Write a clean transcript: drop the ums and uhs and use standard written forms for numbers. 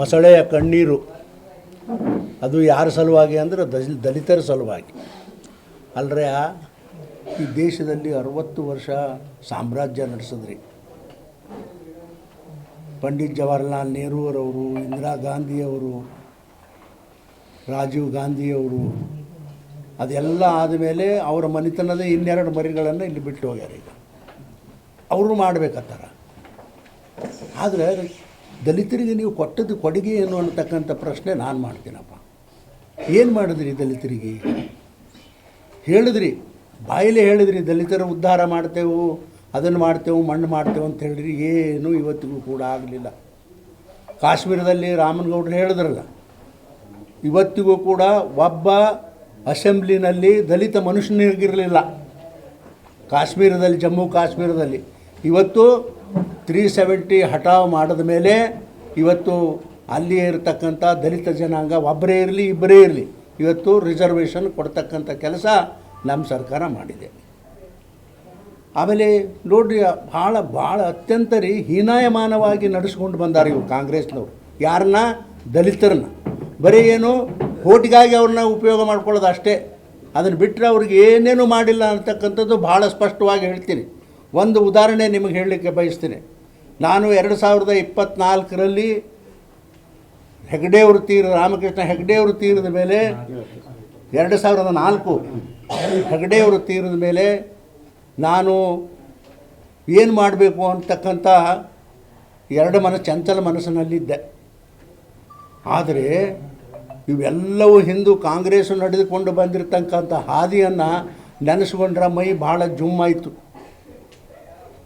ಮೊಸಳೆಯ ಕಣ್ಣೀರು. ಅದು ಯಾರ ಸಲುವಾಗಿ ಅಂದರೆ ದಲಿತರ ಸಲುವಾಗಿ. ಅಲ್ಲರೆ ಈ ದೇಶದಲ್ಲಿ 60 ವರ್ಷ ಸಾಮ್ರಾಜ್ಯ ನಡೆಸಿದ್ರಿ. ಪಂಡಿತ್ ಜವಾಹರ್ಲಾಲ್ ನೆಹರೂರವರು, ಇಂದಿರಾ ಗಾಂಧಿಯವರು, ರಾಜೀವ್ ಗಾಂಧಿಯವರು, ಅದೆಲ್ಲ ಆದಮೇಲೆ ಅವರ ಮನೆತನದ 2 ಮರಿಗಳನ್ನು ಇಲ್ಲಿ ಬಿಟ್ಟು ಹೋಗ್ಯಾರ. ಈಗ ಅವರು ಮಾಡಬೇಕತ್ತಾರ. ಆದರೆ ದಲಿತರಿಗೆ ನೀವು ಕೊಟ್ಟದ್ದು ಕೊಡುಗೆ ಏನು ಅನ್ನತಕ್ಕಂಥ ಪ್ರಶ್ನೆ ನಾನು ಮಾಡ್ತೀನಪ್ಪ. ಏನು ಮಾಡಿದ್ರಿ ದಲಿತರಿಗೆ? ಹೇಳಿದ್ರಿ, ಬಾಯಲ್ಲೇ ಹೇಳಿದ್ರಿ, ದಲಿತರ ಉದ್ಧಾರ ಮಾಡ್ತೇವೆ, ಅದನ್ನು ಮಾಡ್ತೇವೆ, ಮಣ್ಣು ಮಾಡ್ತೇವೆ ಅಂತ ಹೇಳಿದ್ರಿ. ಏನು ಇವತ್ತಿಗೂ ಕೂಡ ಆಗಲಿಲ್ಲ. ಕಾಶ್ಮೀರದಲ್ಲಿ ರಾಮನಗೌಡರು ಹೇಳಿದ್ರಲ್ಲ, ಇವತ್ತಿಗೂ ಕೂಡ ಒಬ್ಬ ಅಸೆಂಬ್ಲಿನಲ್ಲಿ ದಲಿತ ಮನುಷ್ಯನಿಗಿರಲಿಲ್ಲ ಕಾಶ್ಮೀರದಲ್ಲಿ, ಜಮ್ಮು ಕಾಶ್ಮೀರದಲ್ಲಿ. ಇವತ್ತು 370 ಹಠಾವ್ ಮಾಡಿದ ಮೇಲೆ ಇವತ್ತು ಅಲ್ಲಿ ಇರತಕ್ಕಂಥ ದಲಿತ ಜನಾಂಗ ಒಬ್ಬರೇ ಇರಲಿ ಇಬ್ಬರೇ ಇರಲಿ ಇವತ್ತು ರಿಸರ್ವೇಷನ್ ಕೊಡ್ತಕ್ಕಂಥ ಕೆಲಸ ನಮ್ಮ ಸರ್ಕಾರ ಮಾಡಿದೆ. ಆಮೇಲೆ ನೋಡ್ರಿ, ಭಾಳ ಅತ್ಯಂತ ಹೀನಾಯಮಾನವಾಗಿ ನಡೆಸ್ಕೊಂಡು ಬಂದಾರೆ ಇವರು ಕಾಂಗ್ರೆಸ್ನವರು. ಯಾರನ್ನ? ದಲಿತರನ್ನ. ಬರೀ ಏನು ಓಟಿಗಾಗಿ ಅವ್ರನ್ನ ಉಪಯೋಗ ಮಾಡ್ಕೊಳ್ಳೋದು ಅಷ್ಟೇ. ಅದನ್ನು ಬಿಟ್ಟರೆ ಅವ್ರಿಗೆ ಏನೇನು ಮಾಡಿಲ್ಲ ಅಂತಕ್ಕಂಥದ್ದು ಭಾಳ ಸ್ಪಷ್ಟವಾಗಿ ಹೇಳ್ತೀನಿ. ಒಂದು ಉದಾಹರಣೆ ನಿಮಗೆ ಹೇಳಲಿಕ್ಕೆ ಬಯಸ್ತೀನಿ. ನಾನು 2024ರಲ್ಲಿ ಹೆಗ್ಡೆಯವರು ರಾಮಕೃಷ್ಣ ಹೆಗ್ಡೆಯವರು ತೀರಿದ ಮೇಲೆ 2004 ಹೆಗ್ಡೆಯವರು ತೀರಿದ ಮೇಲೆ ನಾನು ಏನು ಮಾಡಬೇಕು ಅಂತಕ್ಕಂಥ ಚಂಚಲ ಮನಸ್ಸಿನಲ್ಲಿದ್ದೆ. ಆದರೆ ಇವೆಲ್ಲವೂ ಹಿಂದೂ ಕಾಂಗ್ರೆಸ್ಸು ನಡೆದುಕೊಂಡು ಬಂದಿರತಕ್ಕಂಥ ಹಾದಿಯನ್ನು ನೆನೆಸ್ಕೊಂಡ್ರೆ ಮೈ ಭಾಳ ಜುಮ್ಮಾಯಿತು.